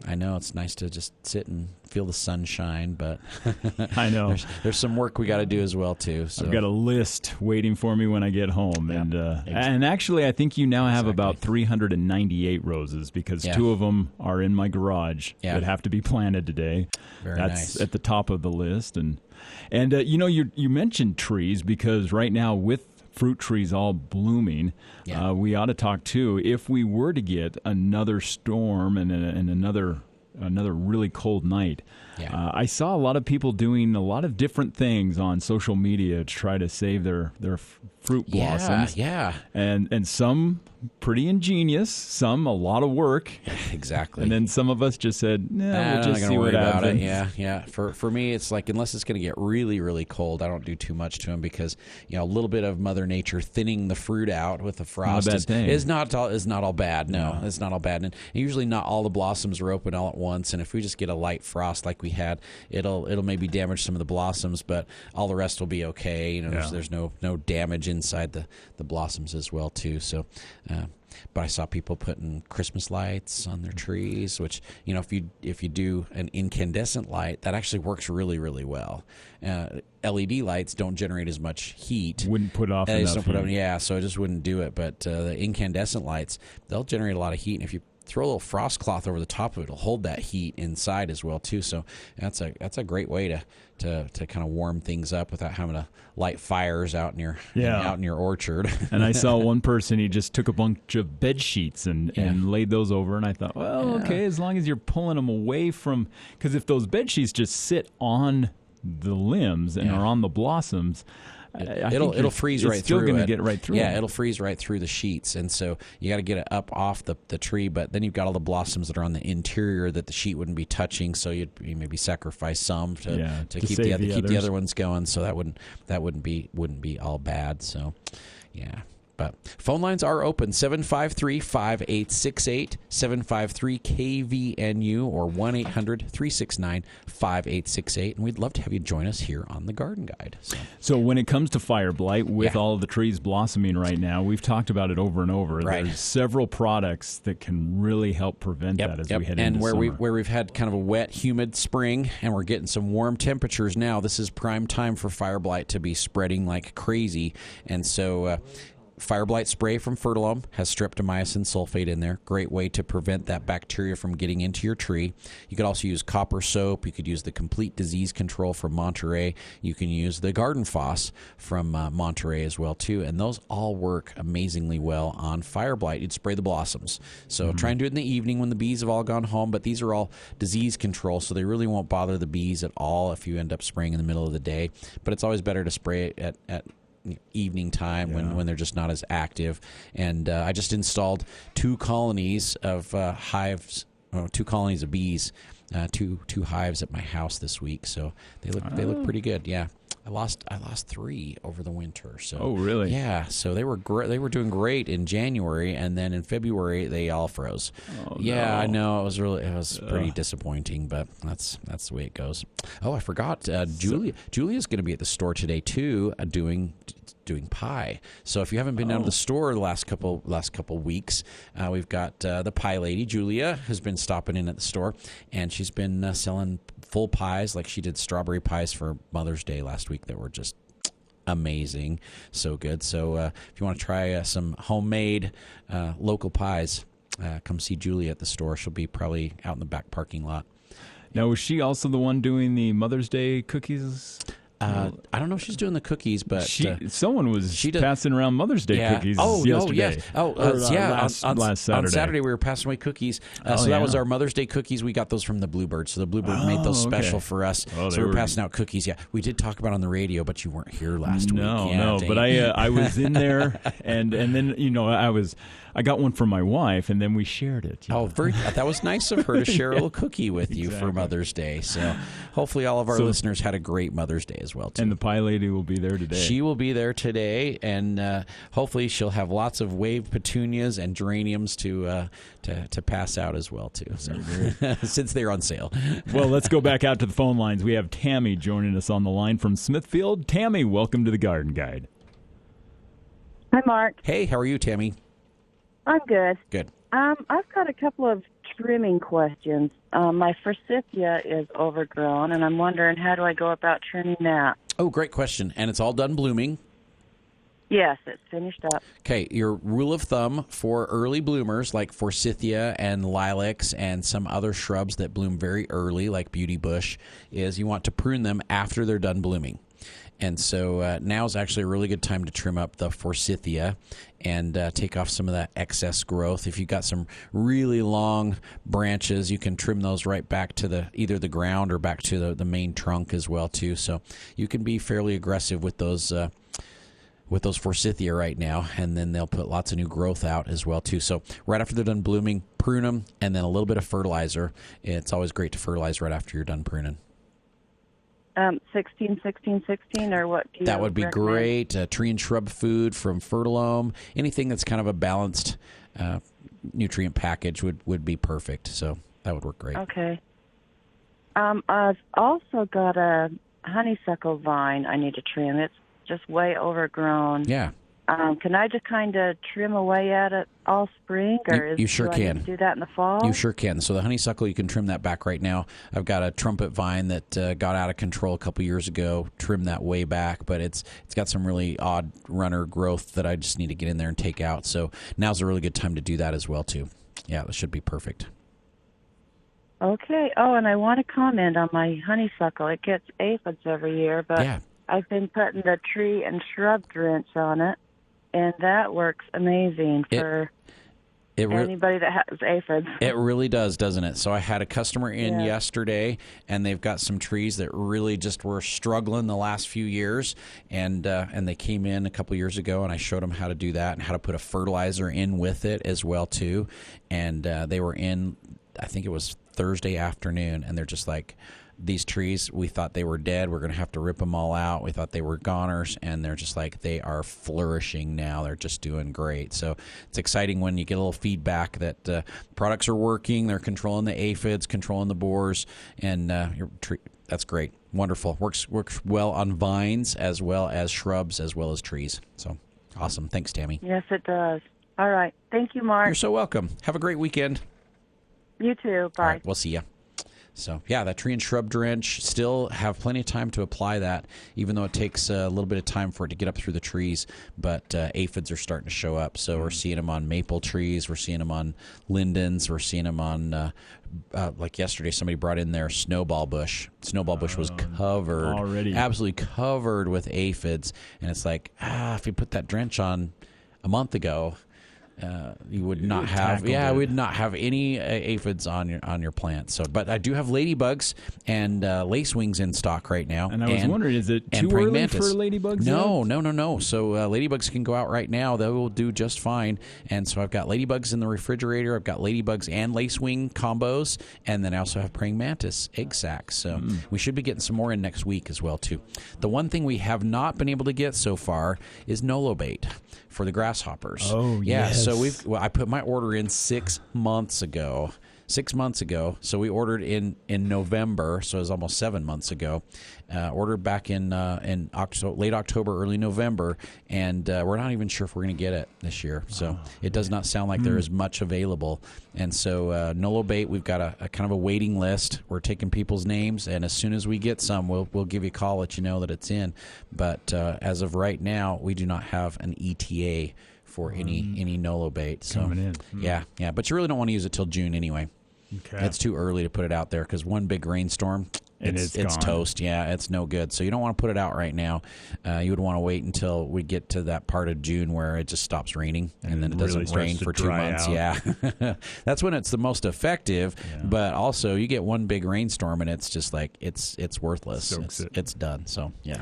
I know it's nice to just sit and feel the sunshine, but I know there's some work we got to do as well too. So I've got a list waiting for me when I get home, and actually, I think you now have about 398 roses because 2 of them are in my garage that have to be planted today. That's at the top of the list, and you know, you mentioned trees because right now with fruit trees all blooming, we ought to talk too. If we were to get another storm and another really cold night, I saw a lot of people doing a lot of different things on social media to try to save their fruit blossoms. And some pretty ingenious, some a lot of work. Exactly. And then some of us just said, we'll just see what happens. For me, it's like unless it's going to get really, really cold, I don't do too much to them because a little bit of Mother Nature thinning the fruit out with the frost is not all bad. No, it's not all bad. And usually not all the blossoms are open all at once. And if we just get a light frost like we had, it'll maybe damage some of the blossoms, but all the rest will be okay. There's no damage inside the blossoms as well too. So. But I saw people putting Christmas lights on their trees, which if you do an incandescent light, that actually works really, really well. LED lights don't generate as much heat. Wouldn't put off enough heat. So I just wouldn't do it. But the incandescent lights, they'll generate a lot of heat, and if you throw a little frost cloth over the top of it, it'll hold that heat inside as well too. So that's a great way to kind of warm things up without having to light fires out in your orchard. And I saw one person, he just took a bunch of bed sheets and laid those over, and I thought, okay, as long as you're pulling them away from, because if those bed sheets just sit on the limbs and are on the blossoms, it'll freeze right through. It's still going to get right through. Yeah, it'll freeze right through the sheets, and so you got to get it up off the tree. But then you've got all the blossoms that are on the interior that the sheet wouldn't be touching. So you maybe sacrifice some to keep the other ones going. So that wouldn't be all bad. So yeah. But phone lines are open, 753-5868, 753-KVNU, or 1-800-369-5868. And we'd love to have you join us here on the Garden Guide. So when it comes to fire blight, with all of the trees blossoming right now, we've talked about it over and over. Right. There's several products that can really help prevent that as we head into summer. And where we've had kind of a wet, humid spring, and we're getting some warm temperatures now, this is prime time for fire blight to be spreading like crazy. And so Fire blight spray from Fertilome has streptomycin sulfate in there. Great way to prevent that bacteria from getting into your tree. You could also use copper soap. You could use the Complete Disease Control from Monterey. You can use the Garden Foss from Monterey as well, too. And those all work amazingly well on fire blight. You'd spray the blossoms. So try and do it in the evening when the bees have all gone home. But these are all disease control, so they really won't bother the bees at all if you end up spraying in the middle of the day. But it's always better to spray it at evening time when they're just not as active. And I just installed 2 colonies of hives, 2 colonies of bees, two hives at my house this week. So they look pretty good. Yeah. I lost 3 over the winter. So oh, really? Yeah. So they were they were doing great in January, and then in February they all froze. Oh, yeah, no. I know. It was pretty disappointing, but that's the way it goes. Oh, I forgot. Julia's going to be at the store today too, doing pie. So if you haven't been down to the store the last couple weeks, we've got the pie lady Julia has been stopping in at the store, and she's been selling full pies. Like she did strawberry pies for Mother's Day last week that were just amazing, so good. So if you want to try some homemade local pies, come see Julia at the store. She'll be probably out in the back parking lot. Now, was she also the one doing the Mother's Day cookies? I don't know if she's doing the cookies, but someone was passing around Mother's Day cookies yesterday. Last Saturday. On Saturday we were passing away cookies. That was our Mother's Day cookies. We got those from the Bluebird. So the Bluebird made those special for us. So we were passing out cookies. Yeah, we did talk about it on the radio, but you weren't here last week. No, but I was in there, and then I got one for my wife, and then we shared it. That was nice of her to share a little cookie with you for Mother's Day. So hopefully all of our listeners had a great Mother's Day as well, too. And the pie lady will be there today. She will be there today, and hopefully she'll have lots of waved petunias and geraniums to pass out as well, too. So, since they're on sale. Well, let's go back out to the phone lines. We have Tammy joining us on the line from Smithfield. Tammy, welcome to the Garden Guide. Hi, Mark. Hey, how are you, Tammy? I'm good. Good. I've got a couple of trimming questions. My forsythia is overgrown, and I'm wondering, how do I go about trimming that? Oh, great question. And it's all done blooming? Yes, it's finished up. Okay, your rule of thumb for early bloomers like forsythia and lilacs and some other shrubs that bloom very early like beauty bush is you want to prune them after they're done blooming. And so now is actually a really good time to trim up the forsythia and take off some of that excess growth. If you've got some really long branches, you can trim those right back to either the ground or back to the main trunk as well, too. So you can be fairly aggressive with those forsythia right now, and then they'll put lots of new growth out as well, too. So right after they're done blooming, prune them, and then a little bit of fertilizer. It's always great to fertilize right after you're done pruning. 16, 16, 16, or what do you That would be recommend? great. Tree and shrub food from Fertilome. Anything that's kind of a balanced nutrient package would be perfect. So that would work great. Okay. I've also got a honeysuckle vine I need to trim. It's just way overgrown. Yeah. Can I just kind of trim away at it all spring, or You sure do I can. need to do that in the fall? You sure can. So the honeysuckle, you can trim that back right now. I've got a trumpet vine that got out of control a couple years ago. Trimmed that way back, but it's got some really odd runner growth that I just need to get in there and take out. So now's a really good time to do that as well, too. Yeah, that should be perfect. Okay. Oh, and I want to comment on my honeysuckle. It gets aphids every year, but I've been putting the tree and shrub drench on it, and that works amazing for anybody that has aphids. It really does, doesn't it? So I had a customer in yesterday, and they've got some trees that really just were struggling the last few years, and they came in a couple years ago, and I showed them how to do that and how to put a fertilizer in with it as well, too. And they were in, I think it was Thursday afternoon, and they're just like, these trees, we thought they were dead. We're going to have to rip them all out. We thought they were goners, and they're just like, they are flourishing now. They're just doing great. So it's exciting when you get a little feedback that products are working. They're controlling the aphids, controlling the borers, and your tree. That's great. Wonderful. Works well on vines as well as shrubs as well as trees. So awesome. Thanks, Tammy. Yes, it does. All right. Thank you, Mark. You're so welcome. Have a great weekend. You too. Bye. All right, we'll see you. So, yeah, that tree and shrub drench, still have plenty of time to apply that, even though it takes a little bit of time for it to get up through the trees. But aphids are starting to show up. So we're seeing them on maple trees. We're seeing them on lindens. We're seeing them on, like yesterday, somebody brought in their snowball bush. Snowball bush was covered, absolutely covered with aphids. And it's like, if you put that drench on a month ago, you would not have, we'd not have any aphids on your plants. So, but I do have ladybugs and lacewings in stock right now. And I was wondering, is it too early for ladybugs? No. So ladybugs can go out right now. They will do just fine. And so I've got ladybugs in the refrigerator. I've got ladybugs and lacewing combos, and then I also have praying mantis egg sacs. So we should be getting some more in next week as well too. The one thing we have not been able to get so far is nolobate for the grasshoppers. Oh, yes. So I put my order in 6 months ago. 6 months ago. So we ordered in November, so it was almost 7 months ago. Ordered back in late October, early November, and we're not even sure if we're going to get it this year. So it does not sound like there is much available. And so nolobate, we've got a kind of a waiting list. We're taking people's names, and as soon as we get some, we'll give you a call, let you know that it's in. But as of right now, we do not have an ETA for any nolobate. So coming in. Yeah. But you really don't want to use it till June anyway. Okay. It's too early to put it out there because one big rainstorm, And it's gone. toast. Yeah, it's no good. So you don't want to put it out right now. You would want to wait until we get to that part of June where it just stops raining, and then it really doesn't starts rain to for 2 dry months. out. Yeah, that's when it's the most effective. But also, you get one big rainstorm, and it's just like it's worthless. It's done. So yeah.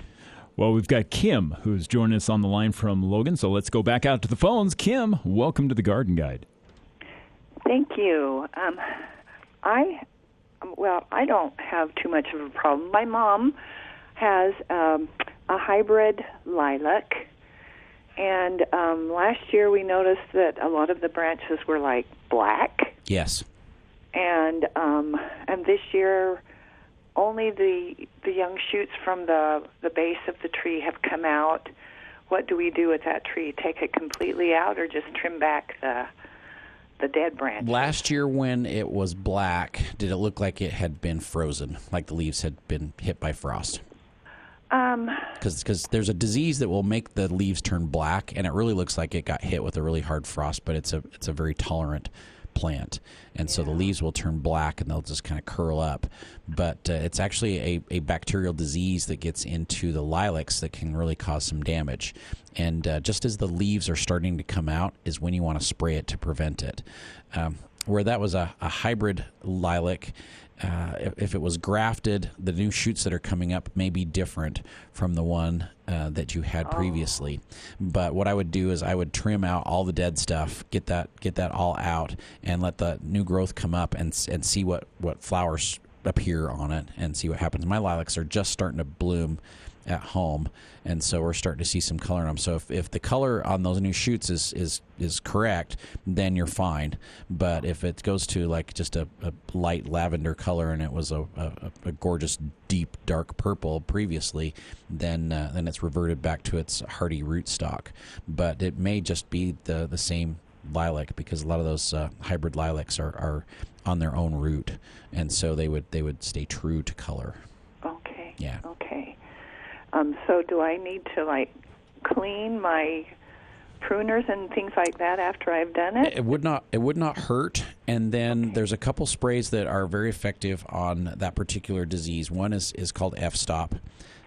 Well, we've got Kim, who's joining us on the line from Logan. So let's go back out to the phones. Kim, welcome to the Garden Guide. Thank you. I don't have too much of a problem. My mom has a hybrid lilac, and last year we noticed that a lot of the branches were like black, Yes. and this year only the young shoots from the base of the tree have come out. What do we do with that tree? Take it completely out, or just trim back the dead branch? Last year when it was black, did it look like it had been frozen, like the leaves had been hit by frost? Because there's a disease that will make the leaves turn black, and it really looks like it got hit with a really hard frost, but it's a very tolerant plant, and so the leaves will turn black and they'll just kind of curl up. But it's actually a bacterial disease that gets into the lilacs that can really cause some damage. And just as the leaves are starting to come out is when you want to spray it to prevent it. Where that was a hybrid lilac, if it was grafted, the new shoots that are coming up may be different from the one that you had previously. But what I would do is I would trim out all the dead stuff, get that all out, and let the new growth come up and see what flowers appear on it and see what happens. My lilacs are just starting to bloom at home, and so we're starting to see some color in them. So if the color on those new shoots is correct, then you're fine. But if it goes to like just a light lavender color and it was a gorgeous deep dark purple previously, then it's reverted back to its hardy rootstock. But it may just be the same lilac, because a lot of those hybrid lilacs are on their own root, and so they would stay true to color. Okay. Yeah. Okay. So do I need to clean my pruners and things like that after I've done it? It would not hurt. And then there's a couple sprays that are very effective on that particular disease. One is called F-Stop.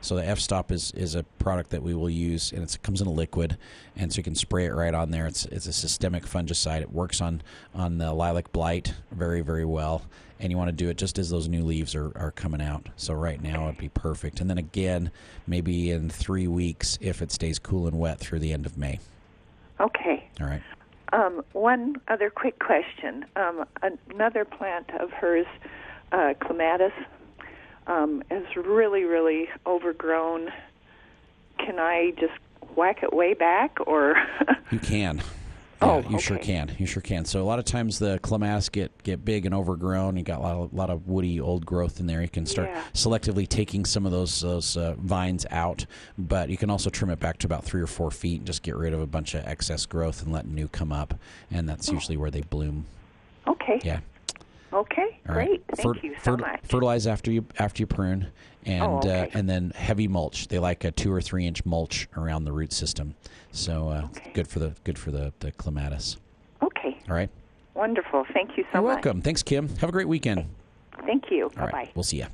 So the F-Stop is a product that we will use, and it comes in a liquid, and so you can spray it right on there. It's a systemic fungicide. It works on the lilac blight very, very well, and you want to do it just as those new leaves are coming out. So right now it'd be perfect. And then again, maybe in 3 weeks if it stays cool and wet through the end of May. Okay. All right. One other quick question. Another plant of hers, clematis, is really, really overgrown. Can I just whack it way back, or? You can. Yeah, you sure can. You sure can. So a lot of times the clematis get big and overgrown. You got a lot of woody old growth in there. You can start selectively taking some of those vines out, but you can also trim it back to about 3 or 4 feet and just get rid of a bunch of excess growth and let new come up, and that's usually where they bloom. Okay. Yeah. Okay. All Great. right. Thank you so much. Fertilize after you prune, and and then heavy mulch. They like a 2 or 3 inch mulch around the root system. So good for the clematis. Okay. All right. Wonderful. Thank you so You're much. welcome. Thanks, Kim. Have a great weekend. Thank you. All Bye-bye. right. We'll see you.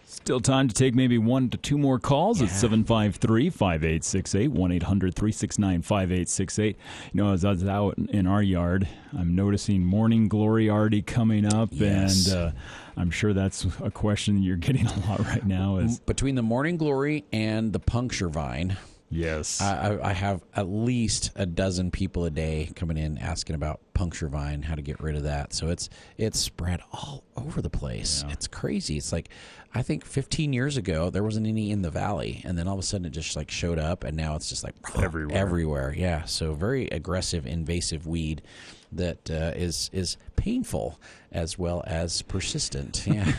Still time to take maybe 1 to 2 more calls at 753-5868, 1-800-369-5868. You know, as I was out in our yard, I'm noticing morning glory already coming up, and I'm sure that's a question you're getting a lot right now. Between the morning glory and the puncture vine, yes, I have at least a dozen people a day coming in asking about puncture vine, how to get rid of that. So it's spread all over the place. Yeah. It's crazy. It's like, I think 15 years ago there wasn't any in the valley, and then all of a sudden it just showed up, and now it's just everywhere. Yeah. So very aggressive, invasive weed that is painful as well as persistent. Yeah.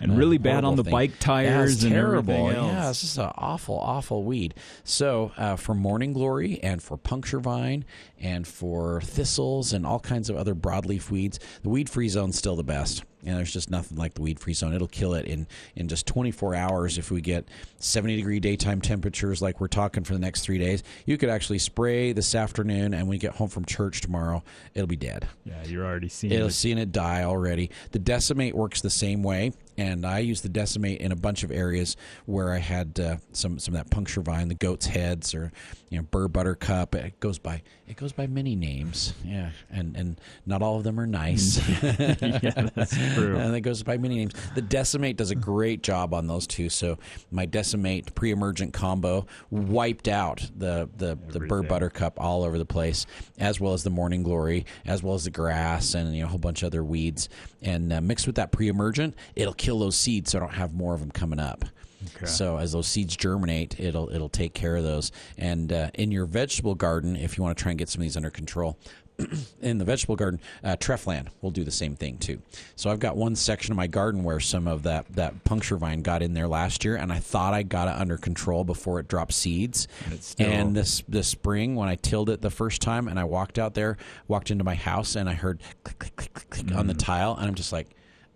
And really bad on the bike tires and terrible. Everything else. Yeah, it's just an awful weed. So for morning glory and for puncture vine and for thistles and all kinds of other broadleaf weeds, the weed-free zone's still the best. and there's just nothing like the weed-free zone. It'll kill it in just 24 hours. If we get 70-degree daytime temperatures like we're talking for the next 3 days, you could actually spray this afternoon, and when we get home from church tomorrow, it'll be dead. Yeah, you're already seeing it die already. The Decimate works the same way, and I use the Decimate in a bunch of areas where I had some of that puncture vine, the goat's heads, or burr buttercup. It goes by many names. Yeah, and not all of them are nice. Yeah, that's true. And it goes by many names. The Decimate does a great job on those two. So my Decimate pre-emergent combo wiped out the burr buttercup all over the place, as well as the morning glory, as well as the grass, and a whole bunch of other weeds. And mixed with that pre-emergent, it'll kill those seeds, so I don't have more of them coming up. Okay. So as those seeds germinate, it'll take care of those. And in your vegetable garden, if you want to try and get some of these under control, in the vegetable garden, Treflan will do the same thing too. So I've got one section of my garden where some of that puncture vine got in there last year, and I thought I got it under control before it dropped seeds. And this spring, when I tilled it the first time, and I walked into my house, and I heard click, click, click, click, click on the tile, and I'm just like,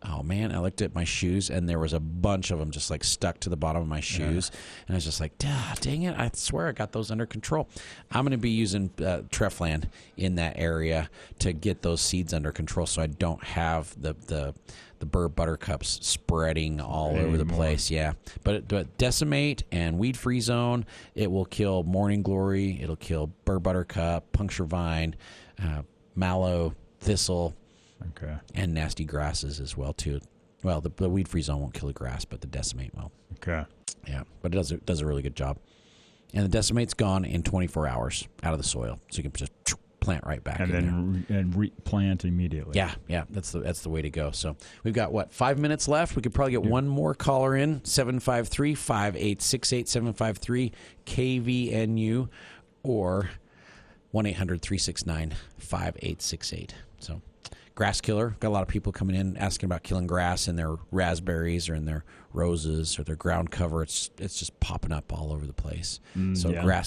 oh, man, I looked at my shoes, and there was a bunch of them just, stuck to the bottom of my shoes. Yeah. And I was just like, dang it, I swear I got those under control. I'm going to be using Treflan in that area to get those seeds under control so I don't have the burr buttercups spreading all over the place. Yeah. But Decimate and Weed-Free Zone, it will kill morning glory. It'll kill burr buttercup, puncture vine, mallow, thistle, and nasty grasses as well too. Well, the weed-free zone won't kill the grass, but the Decimate will. Okay. Yeah, but it does a really good job. And the Decimate's gone in 24 hours out of the soil, so you can just plant right back and replant immediately. Yeah, that's the way to go. So we've got 5 minutes left. We could probably get one more caller in, 753-5868, 753-KVNU, or 1-800-369-5868. So. Grass killer. Got a lot of people coming in asking about killing grass in their raspberries or in their roses or their ground cover. It's just popping up all over the place.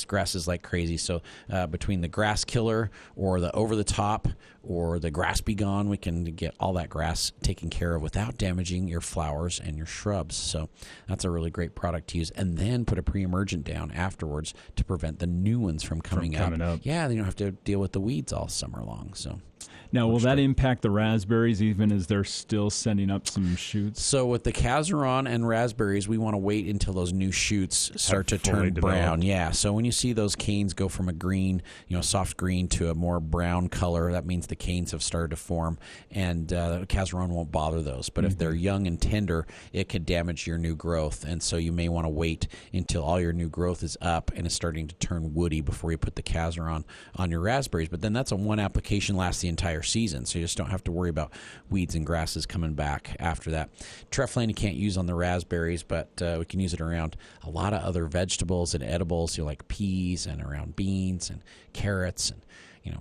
Grass is like crazy. So between the grass killer or the over the top or the grass be gone, we can get all that grass taken care of without damaging your flowers and your shrubs. So that's a really great product to use. And then put a pre-emergent down afterwards to prevent the new ones from coming up. Yeah, you don't have to deal with the weeds all summer long. So. Now, will that impact the raspberries even as they're still sending up some shoots? So with the Cazeron and raspberries, we want to wait until those new shoots start to turn brown. Yeah, so when you see those canes go from a green, soft green to a more brown color, that means the canes have started to form, and the Cazeron won't bother those. But if they're young and tender, it could damage your new growth, and so you may want to wait until all your new growth is up and is starting to turn woody before you put the Cazeron on your raspberries. But then that's a one application, lasts the entire season, so you just don't have to worry about weeds and grasses coming back after that. Treflan you can't use on the raspberries, but we can use it around a lot of other vegetables and edibles, like peas, and around beans and carrots. And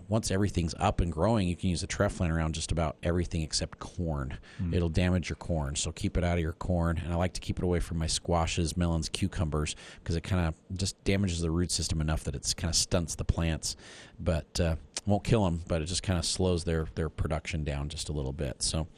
once everything's up and growing, you can use the Treflan around just about everything except corn. It'll damage your corn, so keep it out of your corn. And I like to keep it away from my squashes, melons, cucumbers, because it kind of just damages the root system enough that it kind of stunts the plants. But won't kill them, but it just kind of slows their production down just a little bit. So,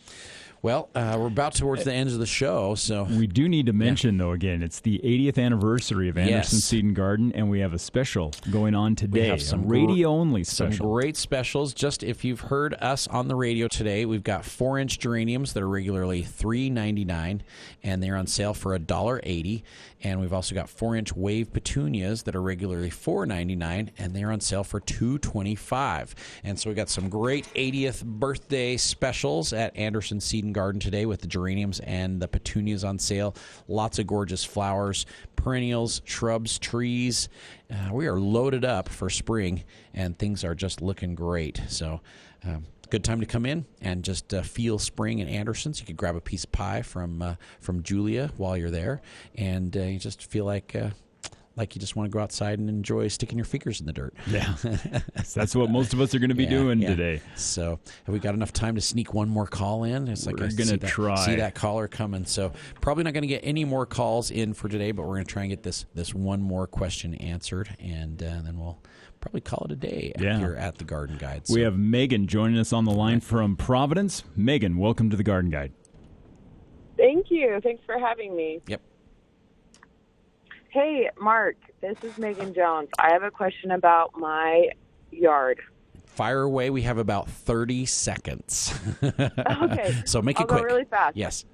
well, we're about towards the end of the show. So we do need to mention, though, again, it's the 80th anniversary of Anderson Seed and Garden, and we have a special going on today. We have some radio-only special. Some great specials. Just if you've heard us on the radio today, we've got 4-inch geraniums that are regularly $3.99, and they're on sale for $1.80. And we've also got 4-inch wave petunias that are regularly $4.99, and they're on sale for $2.25. And so we got some great 80th birthday specials at Anderson Seed and Garden today with the geraniums and the petunias on sale. Lots of gorgeous flowers, perennials, shrubs, trees. We are loaded up for spring, and things are just looking great. So good time to come in and just feel spring in Anderson's. You could grab a piece of pie from Julia while you're there, and you just feel like you just want to go outside and enjoy sticking your fingers in the dirt. Yeah, that's what most of us are going to be doing today. So have we got enough time to sneak one more call in? It's like we're going to try. See that caller coming. So probably not going to get any more calls in for today, but we're going to try and get this one more question answered, and then we'll probably call it a day here at the Garden Guide. So. We have Megan joining us on the line from Providence. Megan, welcome to the Garden Guide. Thank you. Thanks for having me. Yep. Hey, Mark, this is Megan Jones. I have a question about my yard. Fire away. We have about 30 seconds. Okay. So make I'll it quick. go really fast. Yes.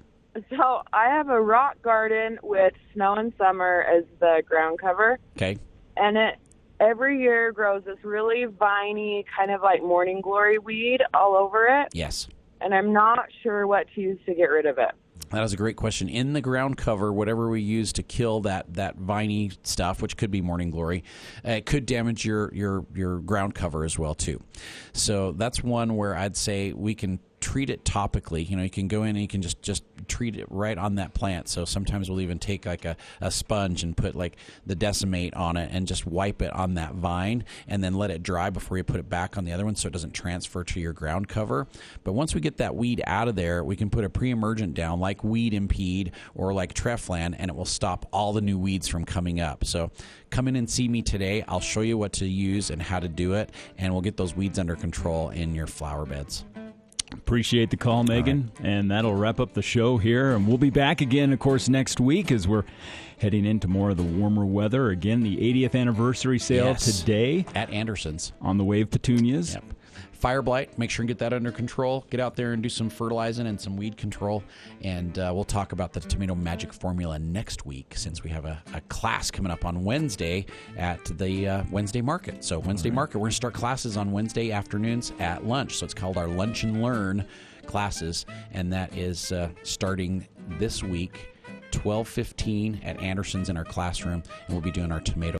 So I have a rock garden with snow and summer as the ground cover. Okay. And it every year grows this really viney, kind of like morning glory weed all over it. Yes. And I'm not sure what to use to get rid of it. That is a great question. In the ground cover, whatever we use to kill that viney stuff, which could be morning glory, it could damage your ground cover as well too. So that's one where I'd say we can treat it topically. You can go in and you can just treat it right on that plant. So sometimes we'll even take like a sponge and put like the decimate on it and just wipe it on that vine and then let it dry before you put it back on the other one so it doesn't transfer to your ground cover. But once we get that weed out of there, we can put a pre-emergent down like Weed Impede or like Treflan, and it will stop all the new weeds from coming up. So come in and see me today. I'll show you what to use and how to do it, and we'll get those weeds under control in your flower beds. Appreciate the call, Megan. Right. And that'll wrap up the show here. And we'll be back again, of course, next week as we're heading into more of the warmer weather. Again, the 80th anniversary sale today. At Anderson's. On the Wave Petunias. Yep. Fire blight, make sure and get that under control. Get out there and do some fertilizing and some weed control. And we'll talk about the tomato magic formula next week, since we have a class coming up on Wednesday at the Wednesday market. So Wednesday market, we're going to start classes on Wednesday afternoons at lunch. So it's called our Lunch and Learn classes. And that is starting this week, 12:15 at Anderson's in our classroom. And we'll be doing our tomato